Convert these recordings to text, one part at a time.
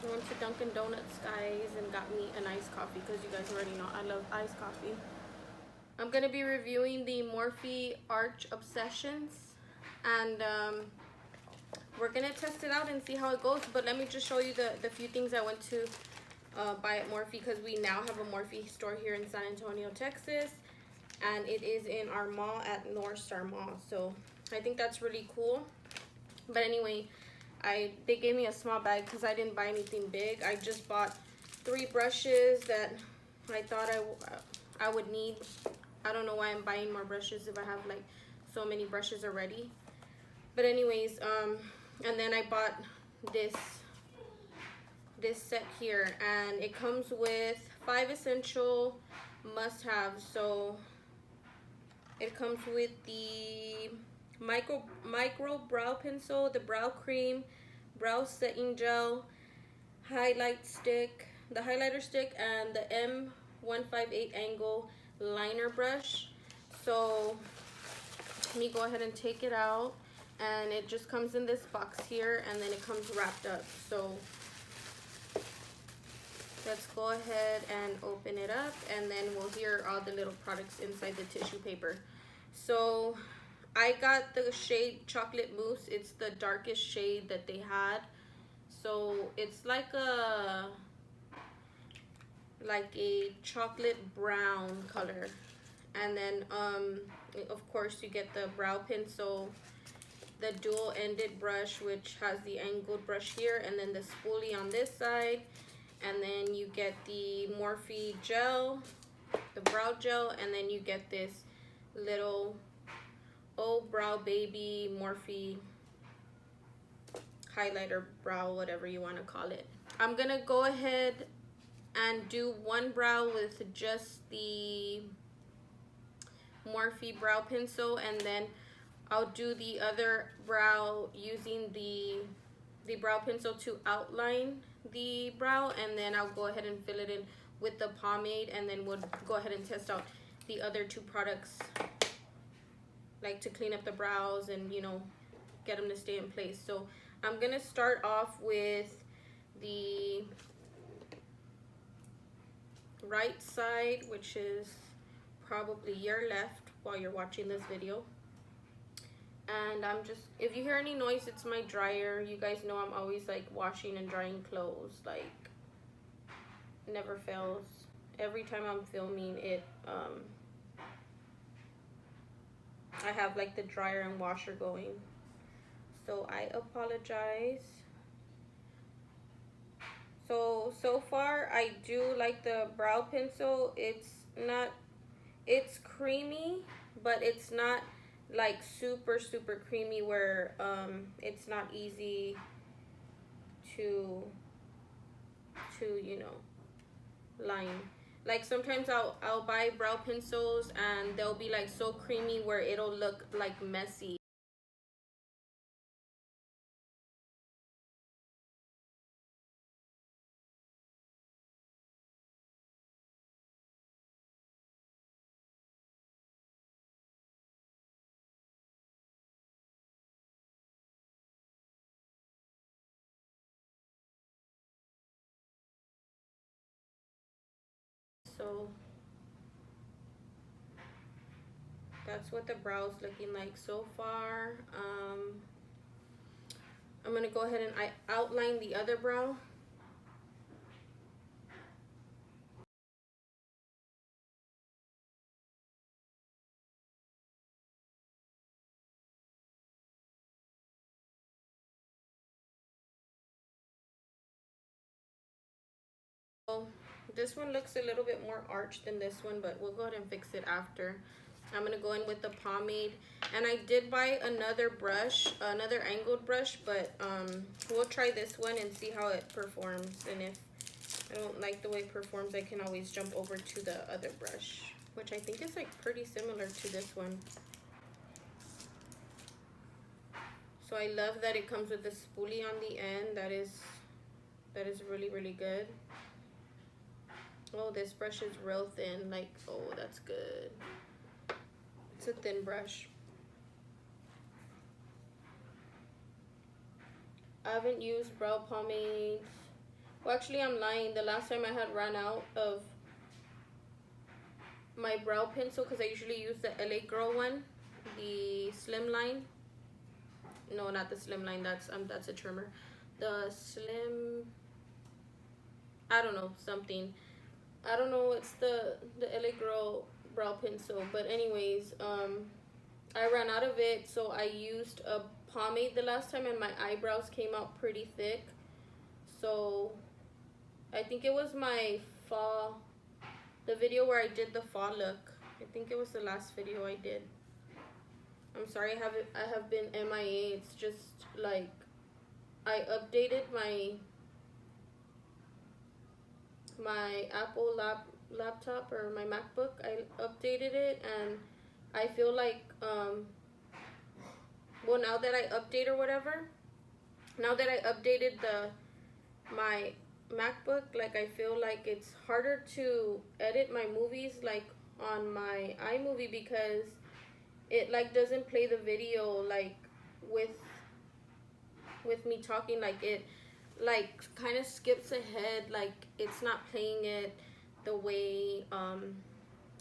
I went to Dunkin' Donuts, guys, and got me an iced coffee because you guys already know I love iced coffee. I'm gonna be reviewing the Morphe Arch Obsessions, and we're gonna test it out and see how it goes. But let me just show you the few things I went to buy at Morphe, because we now have a Morphe store here in San Antonio, Texas, and it is in our mall at North Star Mall. So I think that's really cool. But anyway, they gave me a small bag because I didn't buy anything big. I just bought 3 brushes that I thought I would need. I don't know why I'm buying more brushes if I have like so many brushes already. But anyways, and then I bought this set here, and it comes with 5 essential must-haves. So it comes with the micro brow pencil, the brow cream, brow setting gel, highlighter stick, and the M158 Angled liner brush. So let me go ahead and take it out, and it just comes in this box here, and then it comes wrapped up. So let's go ahead and open it up, and then we'll hear all the little products inside the tissue paper. So I got the shade Chocolate Mousse. It's the darkest shade that they had. So it's like a chocolate brown color. And then of course you get the brow pencil, the dual ended brush, which has the angled brush here, and then the spoolie on this side. And then you get the Morphe gel, the brow gel, and then you get this little Oh Brow Baby Morphe highlighter brow, whatever you want to call it. I'm gonna go ahead and do one brow with just the Morphe brow pencil, and then I'll do the other brow using the brow pencil to outline the brow, and then I'll go ahead and fill it in with the pomade, and then we'll go ahead and test out the other 2 products, like to clean up the brows and, you know, get them to stay in place. So I'm gonna start off with the right side, which is probably your left while you're watching this video. And I'm just, if you hear any noise, it's my dryer. You guys know I'm always like washing and drying clothes, like never fails. Every time I'm filming it, I have like the dryer and washer going. So I apologize. So far I do like the brow pencil. It's creamy, but it's not like super creamy where it's not easy to you know, line. Like sometimes I'll buy brow pencils and they'll be like so creamy where it'll look like messy. So that's what the brow's looking like so far. I'm gonna go ahead and I outline the other brow. So this one looks a little bit more arched than this one, but we'll go ahead and fix it after. I'm gonna go in with the pomade, and I did buy another brush, another angled brush, but we'll try this one and see how it performs. And if I don't like the way it performs, I can always jump over to the other brush, which I think is like pretty similar to this one. So I love that it comes with the spoolie on the end. That is really good. Oh, this brush is real thin. Like, oh, that's good. It's a thin brush. I haven't used brow pomades. Well, actually, I'm lying. The last time I had run out of my brow pencil, because I usually use the LA Girl one, the slimline. No, not the slimline. That's a trimmer. The slim. I don't know, something. I don't know. It's the LA Girl brow pencil. But anyways, I ran out of it, so I used a pomade the last time, and my eyebrows came out pretty thick. So I think it was my fall, the video where I did the fall look. I think it was the last video I did. I'm sorry, I have been MIA. It's just like I updated my Apple laptop or my MacBook. I updated it, and I feel like well, now that I update or whatever, now that I updated my MacBook, like I feel like it's harder to edit my movies like on my iMovie, because it like doesn't play the video like with me talking. Like it like kind of skips ahead, like it's not playing it the way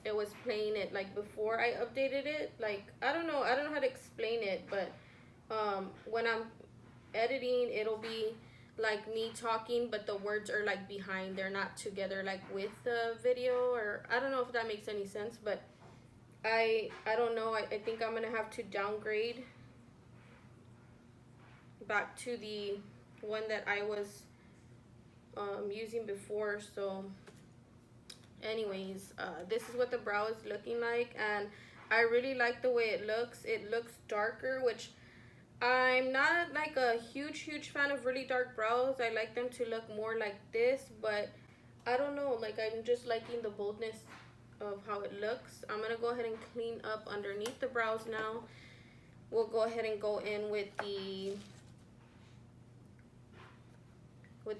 it was playing it like before I updated it. Like I don't know how to explain it, but when I'm editing, it'll be like me talking, but the words are like behind, they're not together like with the video. Or I don't know if that makes any sense, but I don't know. I think I'm gonna have to downgrade back to the one that I was using before. So anyways, this is what the brow is looking like, and I really like the way it looks. It looks darker, which I'm not like a huge fan of really dark brows. I like them to look more like this, but I don't know, like I'm just liking the boldness of how it looks. I'm gonna go ahead and clean up underneath the brows now. We'll go ahead and go in with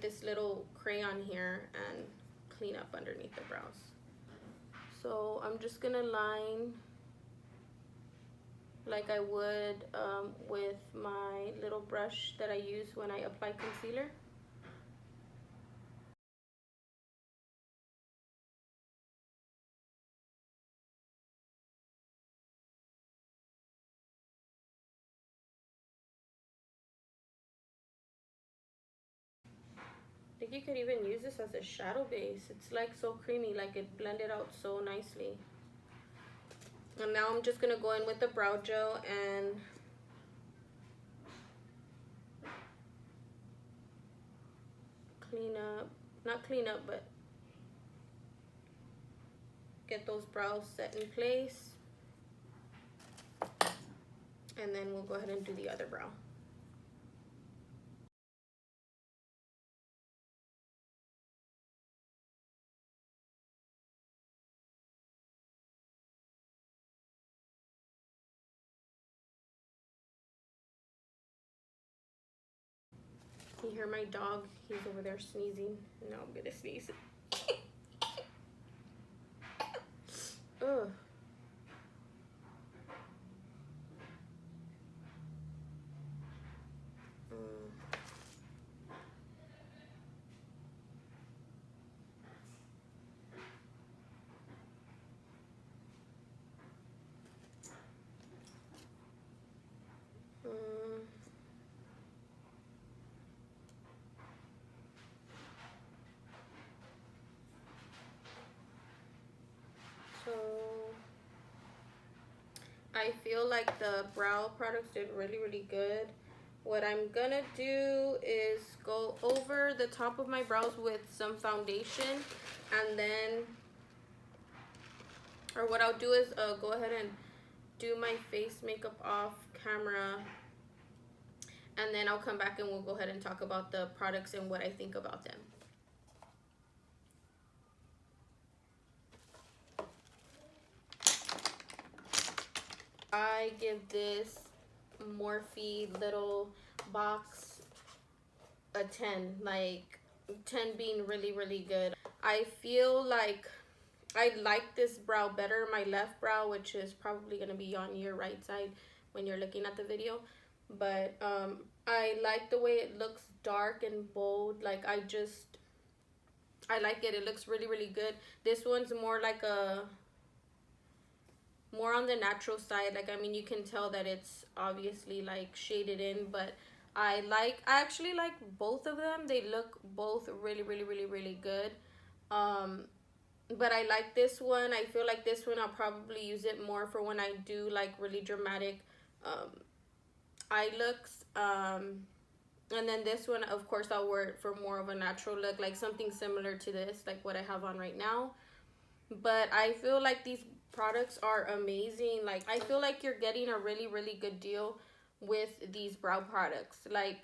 this little crayon here and clean up underneath the brows. So I'm just gonna line like I would with my little brush that I use when I apply concealer. I think you could even use this as a shadow base. It's like so creamy, like it blended out so nicely. And now I'm just gonna go in with the brow gel and not clean up, but get those brows set in place. And then we'll go ahead and do the other brow. You hear my dog? He's over there sneezing. No, I'm gonna sneeze. Ugh. So I feel like the brow products did really good. What I'm gonna do is go over the top of my brows with some foundation, and then, or what I'll do is go ahead and do my face makeup off camera, and then I'll come back and we'll go ahead and talk about the products and what I think about them. I give this Morphe little box a 10, like 10 being really good. I feel like I like this brow better, my left brow, which is probably gonna be on your right side when you're looking at the video. But I like the way it looks dark and bold. Like I just I like it. It looks really, really good. This one's more like more on the natural side. Like, I mean, you can tell that it's obviously like shaded in, but I actually like both of them. They look both really, really, really, really good. But I like this one. I feel like this one I'll probably use it more for when I do like really dramatic eye looks. And then this one, of course, I'll wear it for more of a natural look, like something similar to this, like what I have on right now. But I feel like these products are amazing. Like, I feel like you're getting a really, really good deal with these brow products. Like,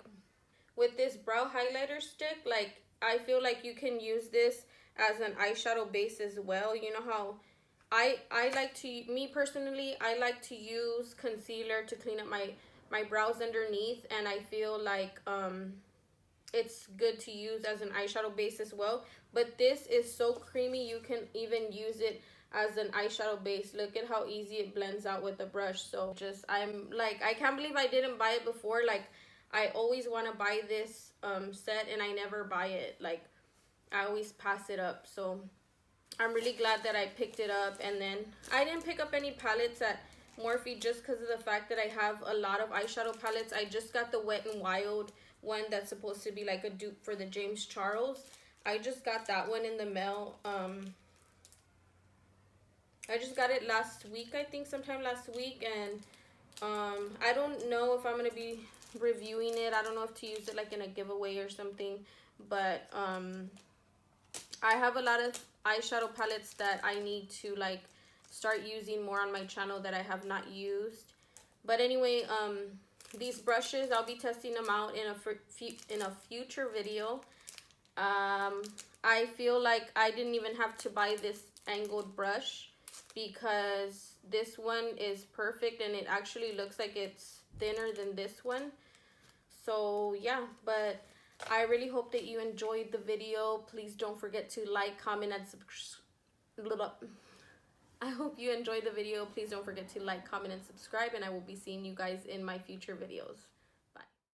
with this brow highlighter stick, like, I feel like you can use this as an eyeshadow base as well. You know how I like to, me personally, I like to use concealer to clean up my brows underneath, and I feel like it's good to use as an eyeshadow base as well. But this is so creamy, you can even use it as an eyeshadow base. Look at how easy it blends out with the brush. So just, I'm like, I can't believe I didn't buy it before. Like, I always want to buy this set and I never buy it. Like, I always pass it up. So I'm really glad that I picked it up. And then I didn't pick up any palettes at Morphe just because of the fact that I have a lot of eyeshadow palettes. I just got the Wet n Wild one that's supposed to be like a dupe for the James Charles. I just got that one in the mail. I just got it last week, I think, sometime last week, and I don't know if I'm gonna be reviewing it. I don't know if to use it like in a giveaway or something, but I have a lot of eyeshadow palettes that I need to like start using more on my channel that I have not used. But anyway, these brushes, I'll be testing them out in a future video. I feel like I didn't even have to buy this angled brush because this one is perfect and it actually looks like it's thinner than this one. So yeah, but I really hope that you enjoyed the video. Please don't forget to like, comment, and subscribe. I hope you enjoyed the video. Please don't forget to like, comment, and subscribe, and I will be seeing you guys in my future videos.